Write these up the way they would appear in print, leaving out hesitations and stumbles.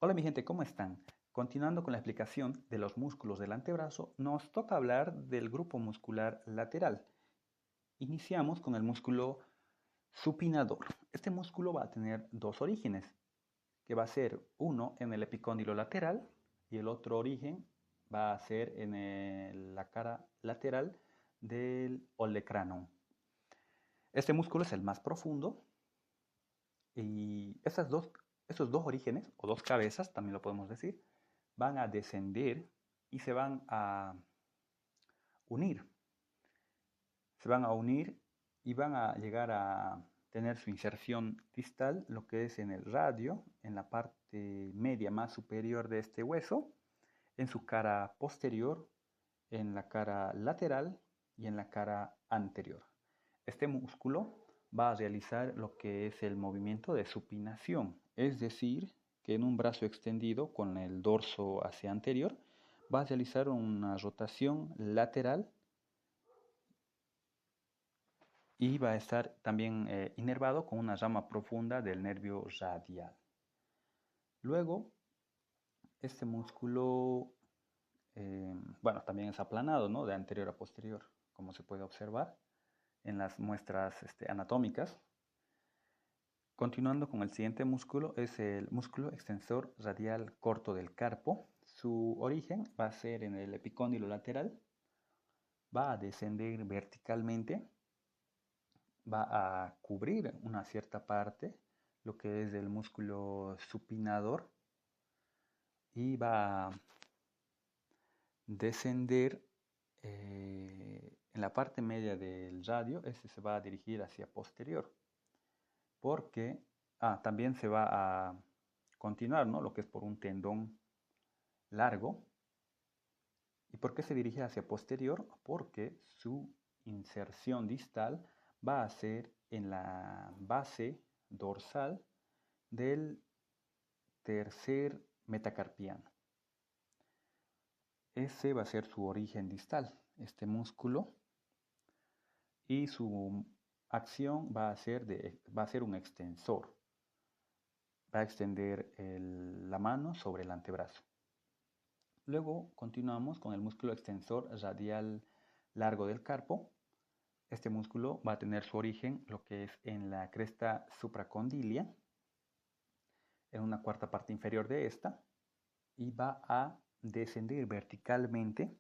Hola mi gente, ¿cómo están? Continuando con la explicación de los músculos del antebrazo, nos toca hablar del grupo muscular lateral. Iniciamos con el músculo supinador. Este músculo va a tener dos orígenes, que va a ser uno en el epicóndilo lateral y el otro origen va a ser en la cara lateral del olecranon. Este músculo es el más profundo y esos dos orígenes, o dos cabezas, también lo podemos decir, van a descender y se van a unir. Se van a unir y van a llegar a tener su inserción distal, lo que es en el radio, en la parte media más superior de este hueso, en su cara posterior, en la cara lateral y en la cara anterior. Este músculo va a realizar lo que es el movimiento de supinación, es decir, que en un brazo extendido con el dorso hacia anterior va a realizar una rotación lateral y va a estar también inervado con una rama profunda del nervio radial. Luego, este músculo, bueno, también es aplanado, ¿no? De anterior a posterior, como se puede observar en las muestras anatómicas. Continuando con el siguiente músculo, es el músculo extensor radial corto del carpo. Su origen va a ser en el epicóndilo lateral, va a descender verticalmente, va a cubrir una cierta parte, lo que es el músculo supinador, y va a descender en la parte media del radio. Este se va a dirigir hacia posterior, porque también se va a continuar, ¿no? Lo que es por un tendón largo. ¿Y por qué se dirige hacia posterior? Porque su inserción distal va a ser en la base dorsal del tercer metacarpiano. Ese va a ser su origen distal, este músculo, y su acción va a ser un extensor. Va a extender la mano sobre el antebrazo. Luego continuamos con el músculo extensor radial largo del carpo. Este músculo va a tener su origen, lo que es en la cresta supracondilia, en una cuarta parte inferior de esta, y va a descender verticalmente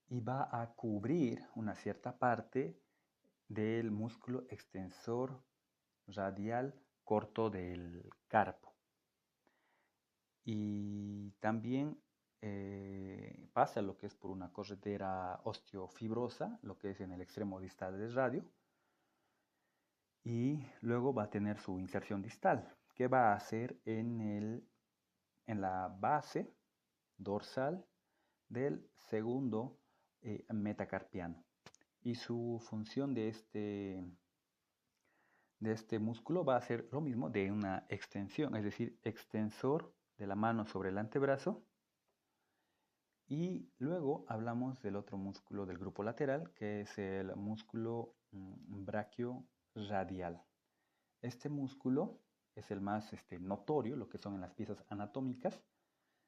y va a cubrir una cierta parte del músculo extensor radial corto del carpo. Y también pasa lo que es por una corredera osteofibrosa, lo que es en el extremo distal del radio, y luego va a tener su inserción distal, que va a ser en la base dorsal del segundo metacarpiano. Y su función de este músculo va a ser lo mismo de una extensión, es decir, extensor de la mano sobre el antebrazo. Y luego hablamos del otro músculo del grupo lateral, que es el músculo brachioradial. Este músculo es el más notorio, lo que son en las piezas anatómicas.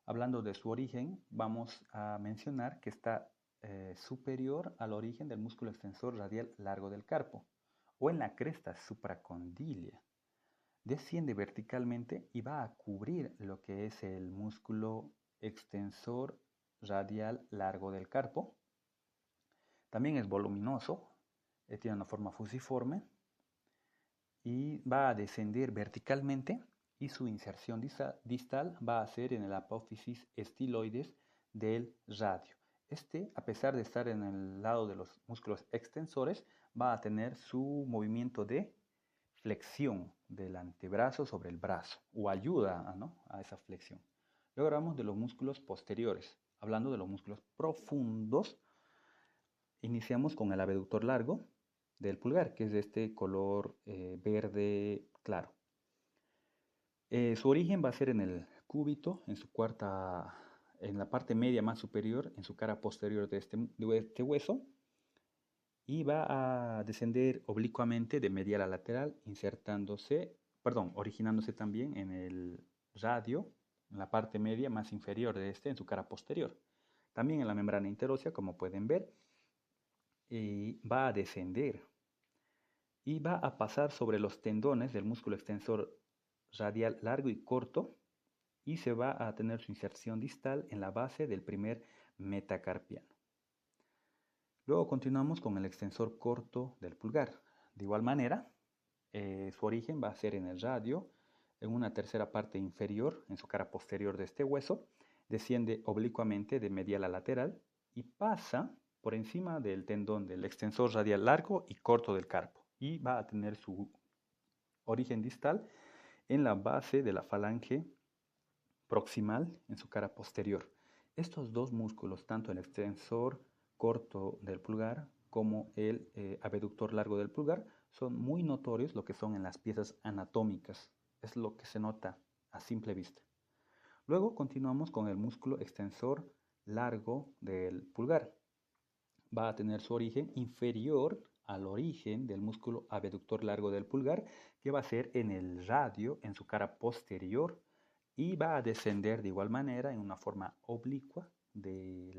Hablando de su origen, vamos a mencionar que está superior al origen del músculo extensor radial largo del carpo, o en la cresta supracondilia. Desciende verticalmente y va a cubrir lo que es el músculo extensor radial largo del carpo. También es voluminoso, tiene una forma fusiforme y va a descender verticalmente, y su inserción distal va a ser en el apófisis estiloides del radio. A pesar de estar en el lado de los músculos extensores, va a tener su movimiento de flexión del antebrazo sobre el brazo, o ayuda, ¿no?, a esa flexión. Luego hablamos de los músculos posteriores. Hablando de los músculos profundos, iniciamos con el abductor largo del pulgar, que es de este color verde claro. Su origen va a ser en el cúbito, en la parte media más superior, en su cara posterior de este hueso, y va a descender oblicuamente de medial a lateral, originándose también en el radio, en la parte media más inferior de este, en su cara posterior. También en la membrana interósea, como pueden ver, va a descender y va a pasar sobre los tendones del músculo extensor radial largo y corto y se va a tener su inserción distal en la base del primer metacarpiano. Luego continuamos con el extensor corto del pulgar. De igual manera, su origen va a ser en el radio, en una tercera parte inferior, en su cara posterior de este hueso, desciende oblicuamente de medial a lateral y pasa por encima del tendón del extensor radial largo y corto del carpo y va a tener su origen distal en la base de la falange proximal en su cara posterior. Estos dos músculos, tanto el extensor corto del pulgar como el abductor largo del pulgar, son muy notorios lo que son en las piezas anatómicas. Es lo que se nota a simple vista. Luego continuamos con el músculo extensor largo del pulgar. Va a tener su origen inferior al origen del músculo abductor largo del pulgar, que va a ser en el radio, en su cara posterior, y va a descender de igual manera en una forma oblicua de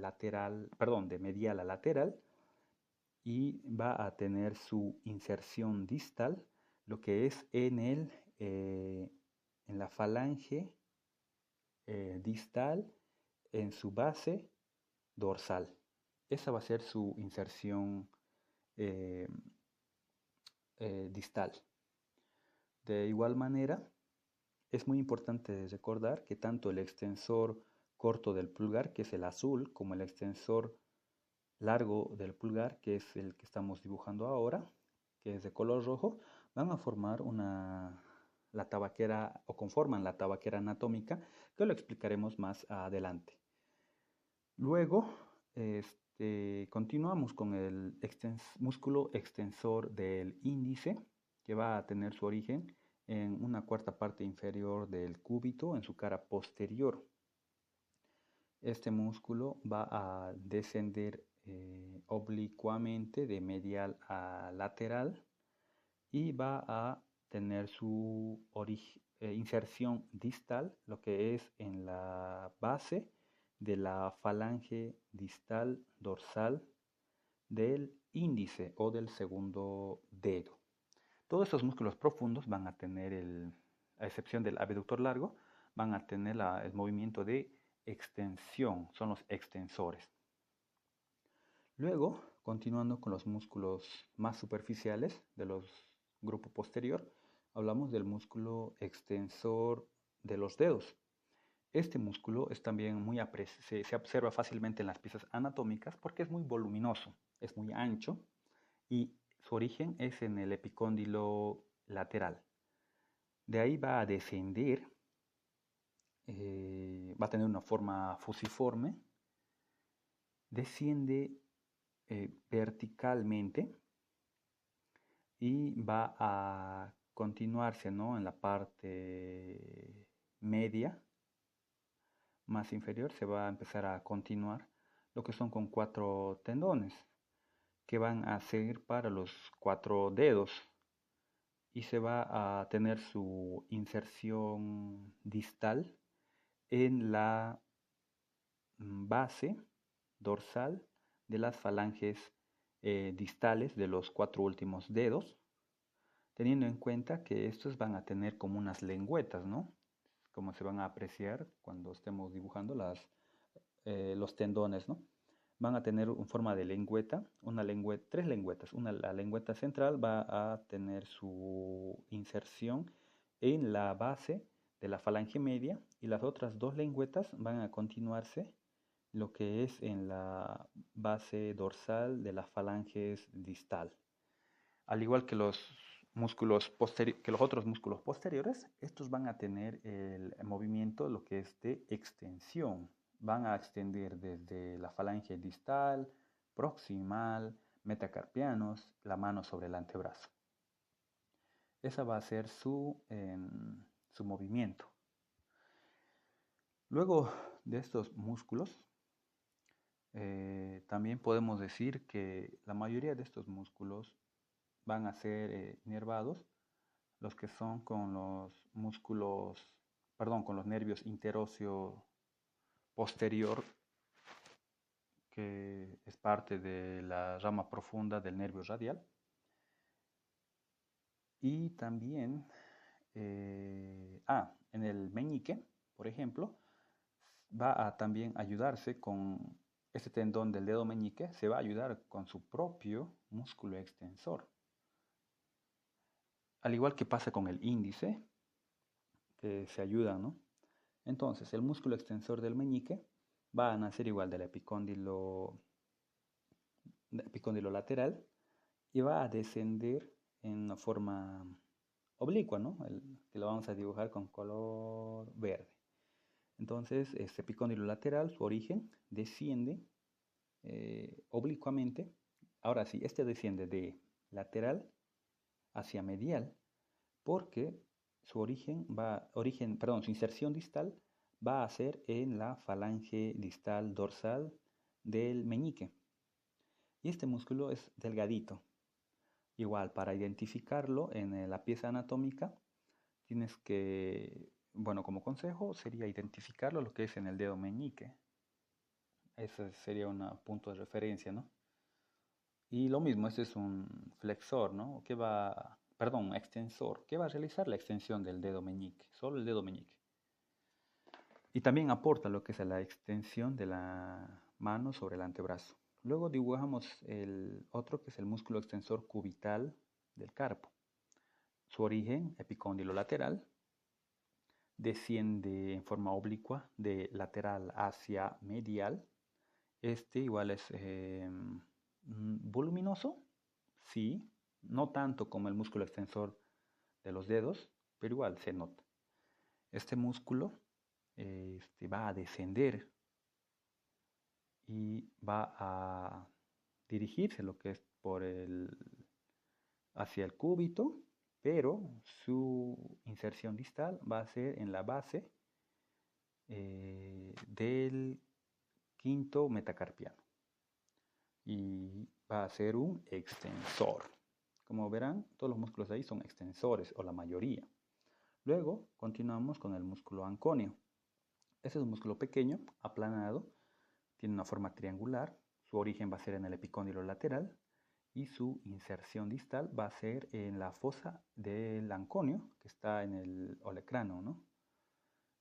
medial a lateral, y va a tener su inserción distal, lo que es en la falange distal, en su base dorsal. Esa va a ser su inserción eh, distal. De igual manera, es muy importante recordar que tanto el extensor corto del pulgar, que es el azul, como el extensor largo del pulgar, que es el que estamos dibujando ahora, que es de color rojo, van a formar la tabaquera o conforman la tabaquera anatómica, que lo explicaremos más adelante. Luego, continuamos con el músculo extensor del índice, que va a tener su origen en una cuarta parte inferior del cúbito, en su cara posterior. Este músculo va a descender oblicuamente de medial a lateral y va a tener su inserción distal, lo que es en la base de la falange distal dorsal del índice o del segundo dedo. Todos estos músculos profundos van a tener, a excepción del abductor largo, van a tener el movimiento de extensión, son los extensores. Luego, continuando con los músculos más superficiales de los grupo posterior, hablamos del músculo extensor de los dedos. Este músculo es también se observa fácilmente en las piezas anatómicas porque es muy voluminoso, es muy ancho y su origen es en el epicóndilo lateral. De ahí va a descender, va a tener una forma fusiforme, desciende verticalmente y va a continuarse, ¿no?, en la parte media más inferior. Se va a empezar a continuar lo que son con 4 tendones que van a seguir para los 4 dedos y se va a tener su inserción distal en la base dorsal de las falanges distales de los 4 últimos dedos, teniendo en cuenta que estos van a tener como unas lengüetas, ¿no? Como se van a apreciar cuando estemos dibujando los tendones, ¿no? Van a tener en forma de lengüeta, tres lengüetas. La lengüeta central va a tener su inserción en la base de la falange media y las otras 2 lengüetas van a continuarse lo que es en la base dorsal de las falanges distal. Al igual que los otros músculos posteriores, estos van a tener el movimiento, lo que es de extensión. Van a extender desde la falange distal, proximal, metacarpianos, la mano sobre el antebrazo. Ese va a ser su movimiento. Luego de estos músculos, también podemos decir que la mayoría de estos músculos van a ser inervados, los que son con los músculos con los nervios interóseo posterior, que es parte de la rama profunda del nervio radial. Y también, en el meñique, por ejemplo, va a también ayudarse con este tendón del dedo meñique, se va a ayudar con su propio músculo extensor. Al igual que pasa con el índice, que se ayudan, ¿no? Entonces, el músculo extensor del meñique va a nacer igual del epicóndilo lateral y va a descender en una forma oblicua, ¿no? Que lo vamos a dibujar con color verde. Entonces, este epicóndilo lateral, su origen, desciende oblicuamente. Ahora sí, este desciende de lateral hacia medial porque su su inserción distal va a ser en la falange distal dorsal del meñique. Y este músculo es delgadito. Igual, para identificarlo en la pieza anatómica, tienes que, bueno, como consejo sería identificarlo lo que es en el dedo meñique. Ese sería un punto de referencia, ¿no? Y lo mismo, este es un flexor, ¿no? Extensor, que va a realizar la extensión del dedo meñique, solo el dedo meñique. Y también aporta lo que es la extensión de la mano sobre el antebrazo. Luego dibujamos el otro, que es el músculo extensor cubital del carpo. Su origen, epicóndilo lateral, desciende en forma oblicua de lateral hacia medial. Este igual es voluminoso, sí, no tanto como el músculo extensor de los dedos, pero igual se nota. Este músculo va a descender y va a dirigirse lo que es hacia el cúbito, pero su inserción distal va a ser en la base del quinto metacarpiano y va a ser un extensor. Como verán, todos los músculos de ahí son extensores, o la mayoría. Luego continuamos con el músculo anconio. Este es un músculo pequeño, aplanado, tiene una forma triangular. Su origen va a ser en el epicóndilo lateral y su inserción distal va a ser en la fosa del anconio, que está en el olecrano, ¿no?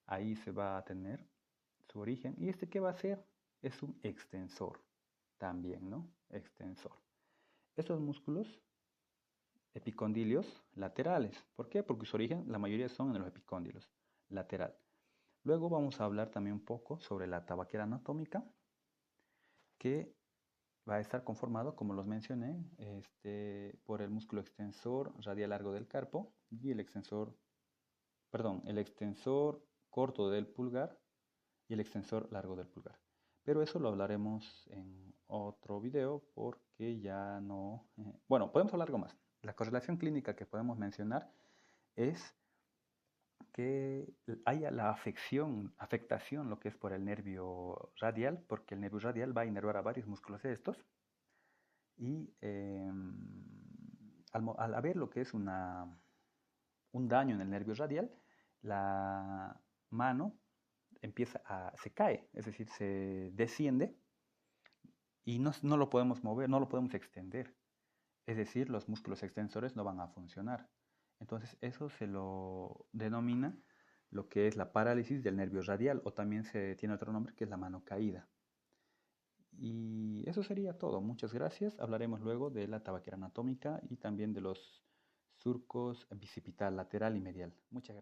Ahí se va a tener su origen. ¿Y este qué va a ser? Es un extensor también, ¿no? Extensor. Estos músculos epicondilios laterales. ¿Por qué? Porque su origen, la mayoría son en los epicóndilos lateral. Luego vamos a hablar también un poco sobre la tabaquera anatómica, que va a estar conformado, como los mencioné, por el músculo extensor radial largo del carpo y el extensor corto del pulgar y el extensor largo del pulgar. Pero eso lo hablaremos en otro video porque ya no... Bueno, podemos hablar algo más. La correlación clínica que podemos mencionar es que haya la afectación, lo que es por el nervio radial, porque el nervio radial va a inervar a varios músculos de estos, y al haber lo que es un daño en el nervio radial, la mano se cae, es decir, se desciende y no lo podemos mover, no lo podemos extender. Es decir, los músculos extensores no van a funcionar. Entonces eso se lo denomina lo que es la parálisis del nervio radial, o también se tiene otro nombre que es la mano caída. Y eso sería todo. Muchas gracias. Hablaremos luego de la tabaquera anatómica y también de los surcos bicipital lateral y medial. Muchas gracias.